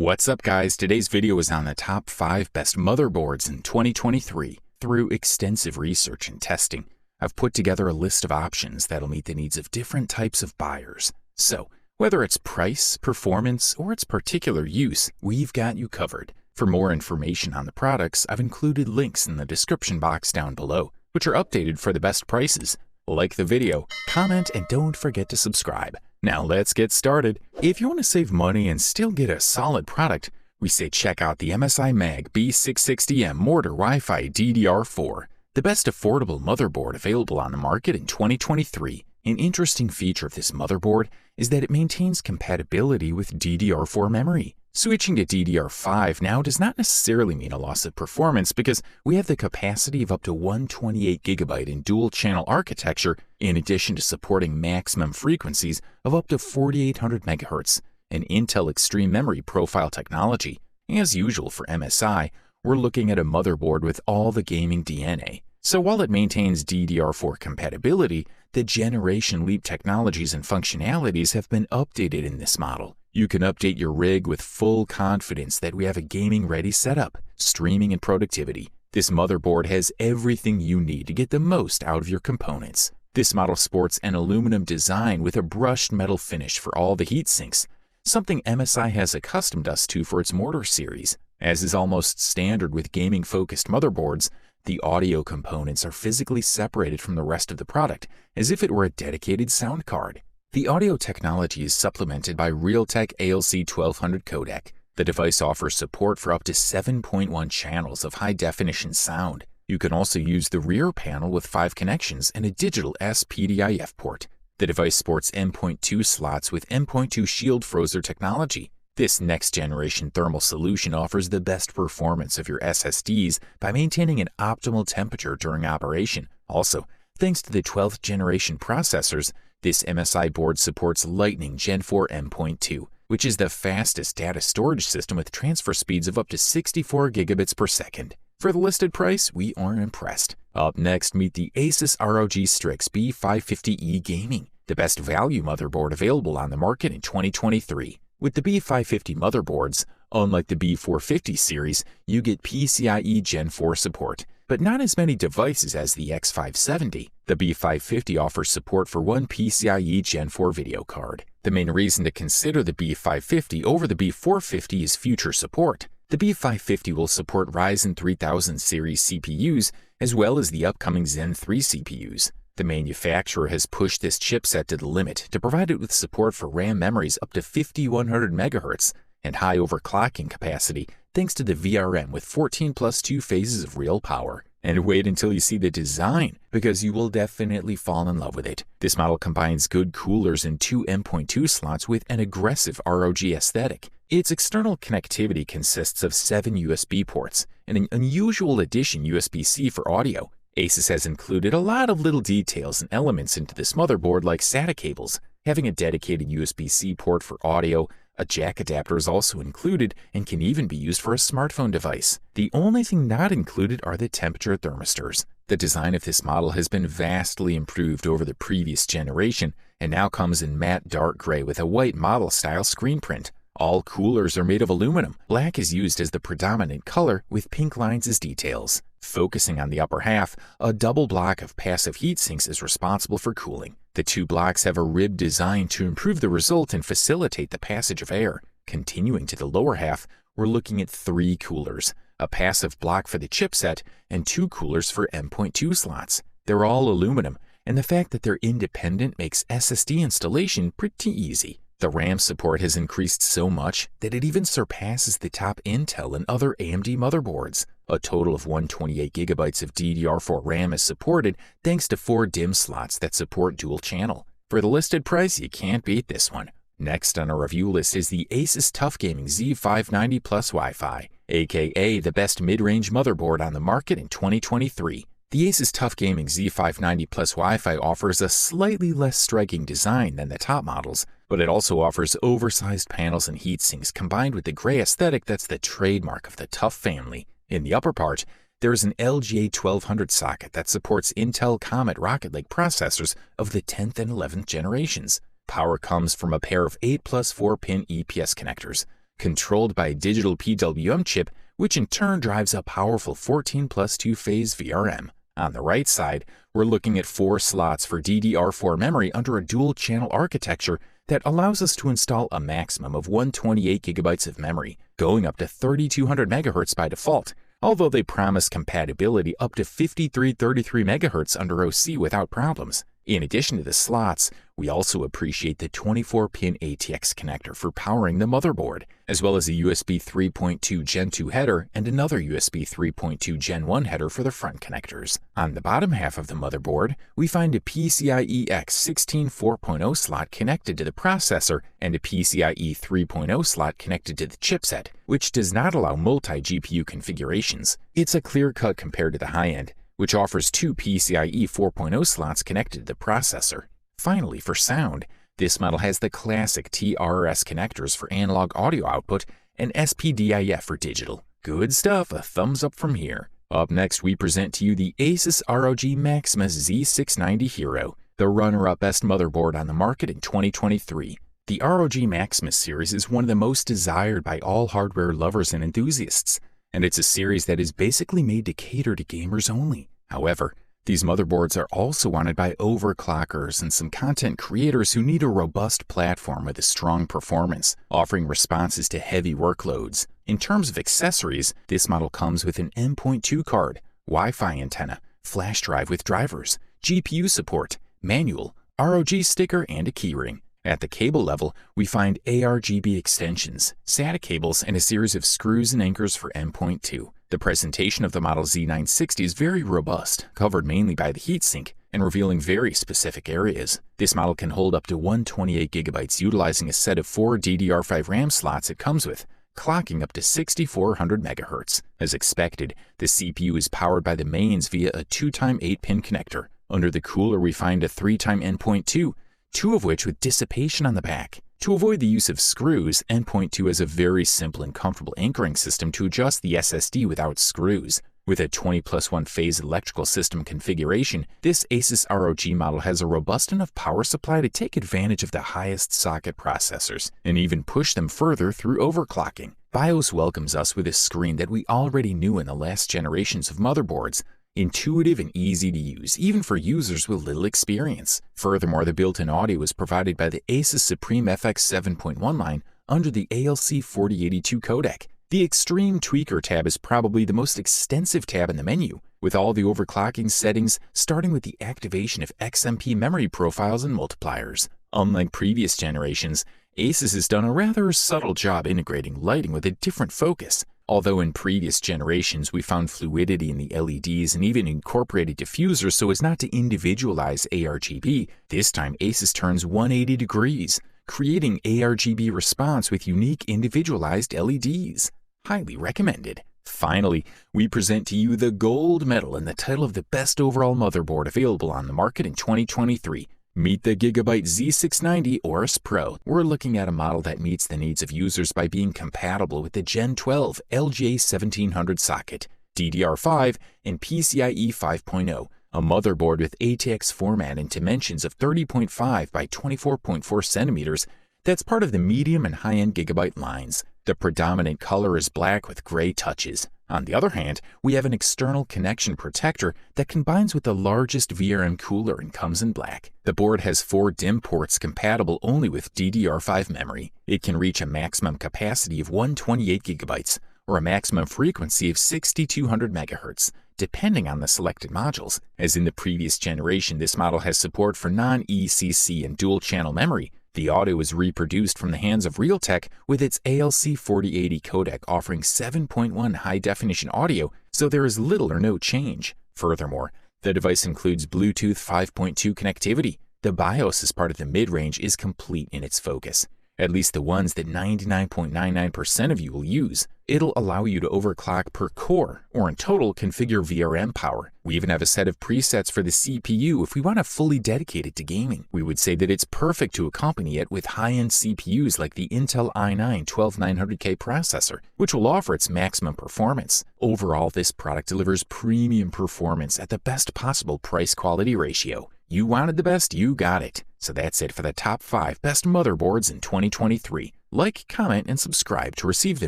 What's up guys, today's video is on the top 5 best motherboards in 2023. Through extensive research and testing, I've put together a list of options that'll meet the needs of different types of buyers. So, whether it's price, performance, or its particular use, we've got you covered. For more information on the products, I've included links in the description box down below, which are updated for the best prices. Like the video, comment, and don't forget to subscribe. Now let's get started. If you want to save money and still get a solid product, we say check out the MSI Mag B660M Mortar Wi-Fi DDR4, the best affordable motherboard available on the market in 2023. An interesting feature of this motherboard is that it maintains compatibility with DDR4 memory. Switching to DDR5 now does not necessarily mean a loss of performance because we have the capacity of up to 128GB in dual-channel architecture in addition to supporting maximum frequencies of up to 4800 MHz and Intel Extreme Memory Profile technology. As usual for MSI, we're looking at a motherboard with all the gaming DNA. So while it maintains DDR4 compatibility, the generation leap technologies and functionalities have been updated in this model. You can update your rig with full confidence that we have a gaming-ready setup, streaming and productivity. This motherboard has everything you need to get the most out of your components. This model sports an aluminum design with a brushed metal finish for all the heat sinks, something MSI has accustomed us to for its Mortar series. As is almost standard with gaming-focused motherboards, the audio components are physically separated from the rest of the product, as if it were a dedicated sound card. The audio technology is supplemented by Realtek ALC 1200 codec. The device offers support for up to 7.1 channels of high-definition sound. You can also use the rear panel with 5 connections and a digital SPDIF port. The device sports n.to slots with n.to shield frozer technology. This next-generation thermal solution offers the best performance of your SSDs by maintaining an optimal temperature during operation. Also, thanks to the 12th generation processors, this MSI board supports Lightning Gen 4 m.2, which is the fastest data storage system with transfer speeds of up to 64 gigabits per second. For the listed price, we are impressed. Up next, meet the Asus ROG Strix B550E Gaming, the best value motherboard available on the market in 2023. With the B550 motherboards, unlike the B450 series, you get PCIe Gen 4 support, but not as many devices as the X570. The B550 offers support for one PCIe Gen 4 video card. The main reason to consider the B550 over the B450 is future support. The B550 will support Ryzen 3000 series CPUs as well as the upcoming Zen 3 CPUs. The manufacturer has pushed this chipset to the limit to provide it with support for RAM memories up to 5100 MHz and high overclocking capacity thanks to the VRM with 14 plus 2 phases of real power. And wait until you see the design, because you will definitely fall in love with it. This model combines good coolers and 2 m.2 slots with an aggressive ROG aesthetic. Its external connectivity consists of 7 USB ports and an unusual addition USB-C for audio. Asus has included a lot of little details and elements into this motherboard like SATA cables. Having a dedicated USB-C port for audio, a jack adapter is also included and can even be used for a smartphone device. The only thing not included are the temperature thermistors. The design of this model has been vastly improved over the previous generation and now comes in matte dark gray with a white model-style screen print. All coolers are made of aluminum. Black is used as the predominant color with pink lines as details. Focusing on the upper half, a double block of passive heat sinks is responsible for cooling. The 2 blocks have a ribbed design to improve the result and facilitate the passage of air. Continuing to the lower half, we're looking at 3 coolers, a passive block for the chipset, and 2 coolers for m.2 slots. They're all aluminum, and the fact that they're independent makes SSD installation pretty easy. The RAM support has increased so much that it even surpasses the top Intel and other AMD motherboards. A total of 128GB of DDR4 RAM is supported thanks to 4 DIMM slots that support dual channel. For the listed price, you can't beat this one. Next on our review list is the Asus TUF Gaming Z690 Plus Wi-Fi, aka the best mid-range motherboard on the market in 2023. The Asus TUF Gaming Z690 Plus Wi-Fi offers a slightly less striking design than the top models, but it also offers oversized panels and heatsinks combined with the gray aesthetic that's the trademark of the TUF family. In the upper part, there is an LGA 1200 socket that supports Intel Comet Rocket Lake processors of the 10th and 11th generations. Power comes from a pair of 8 plus 4-pin EPS connectors. controlled by a digital PWM chip, which in turn drives a powerful 14+ 2-phase VRM. On the right side, we're looking at 4 slots for DDR4 memory under a dual-channel architecture that allows us to install a maximum of 128 GB of memory, going up to 3200 MHz by default, although they promise compatibility up to 5333 MHz under OC without problems. In addition to the slots, we also appreciate the 24-pin ATX connector for powering the motherboard, as well as a USB 3.2 Gen 2 header and another USB 3.2 Gen 1 header for the front connectors. On the bottom half of the motherboard, we find a PCIe X 16 4.0 slot connected to the processor and a PCIe 3.0 slot connected to the chipset, which does not allow multi-GPU configurations. It's a clear cut compared to the high-end, which offers 2 PCIe 4.0 slots connected to the processor. Finally, for sound, this model has the classic TRS connectors for analog audio output and SPDIF for digital. Good stuff, a thumbs up from here. Up next, we present to you the Asus ROG Maximus Z690 Hero, the runner-up best motherboard on the market in 2023. The ROG Maximus series is one of the most desired by all hardware lovers and enthusiasts, and it's a series that is basically made to cater to gamers only. However, these motherboards are also wanted by overclockers and some content creators who need a robust platform with a strong performance, offering responses to heavy workloads. In terms of accessories, this model comes with an n.to card, Wi-Fi antenna, flash drive with drivers, GPU support, manual, ROG sticker, and a keyring. At the cable level, we find ARGB extensions, SATA cables, and a series of screws and anchors for n.to. The presentation of the Model Z960 is very robust, covered mainly by the heatsink, and revealing very specific areas. This model can hold up to 128 GB utilizing a set of 4 DDR5 RAM slots it comes with, clocking up to 6400 MHz. As expected, the CPU is powered by the mains via a 2x 8-pin connector. Under the cooler, we find a 3x n.to, 2 of which with dissipation on the back. To avoid the use of screws, n.to has a very simple and comfortable anchoring system to adjust the SSD without screws. With a 20+1 phase electrical system configuration, this Asus ROG model has a robust enough power supply to take advantage of the highest socket processors, and even push them further through overclocking. BIOS welcomes us with a screen that we already knew in the last generations of motherboards, intuitive and easy to use, even for users with little experience. Furthermore, the built-in audio is provided by the Asus Supreme FX 7.1 line under the ALC 4082 codec. The Extreme Tweaker tab is probably the most extensive tab in the menu, with all the overclocking settings starting with the activation of XMP memory profiles and multipliers. Unlike previous generations, Asus has done a rather subtle job integrating lighting with a different focus. Although in previous generations we found fluidity in the LEDs and even incorporated diffusers so as not to individualize ARGB, this time Asus turns 180 degrees, creating ARGB response with unique individualized LEDs. Highly recommended. Finally, we present to you the gold medal and the title of the best overall motherboard available on the market in 2023. Meet the Gigabyte Z690 Aorus Pro. We're looking at a model that meets the needs of users by being compatible with the Gen 12 LGA 1700 socket, DDR5, and PCIe 5.0, a motherboard with ATX format and dimensions of 30.5 by 24.4 centimeters that's part of the medium and high-end Gigabyte lines. The predominant color is black with gray touches. On the other hand, we have an external connection protector that combines with the largest VRM cooler and comes in black. The board has 4 DIMM ports compatible only with DDR5 memory. It can reach a maximum capacity of 128 GB or a maximum frequency of 6200 MHz, depending on the selected modules. As in the previous generation, this model has support for non-ECC and dual-channel memory. The audio is reproduced from the hands of Realtek with its ALC 4080 codec offering 7.1 high-definition audio, so there is little or no change. Furthermore, the device includes Bluetooth 5.2 connectivity. The BIOS as part of the mid-range is complete in its focus, at least the ones that 99.99% of you will use. It'll allow you to overclock per core, or in total configure VRM power. We even have a set of presets for the CPU if we want to fully dedicate it to gaming. We would say that it's perfect to accompany it with high-end CPUs like the Intel i9 12900K processor, which will offer its maximum performance. Overall, this product delivers premium performance at the best possible price-quality ratio. You wanted the best, you got it. So that's it for the top 5 best motherboards in 2023. Like, comment, and subscribe to receive the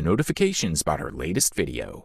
notifications about our latest video.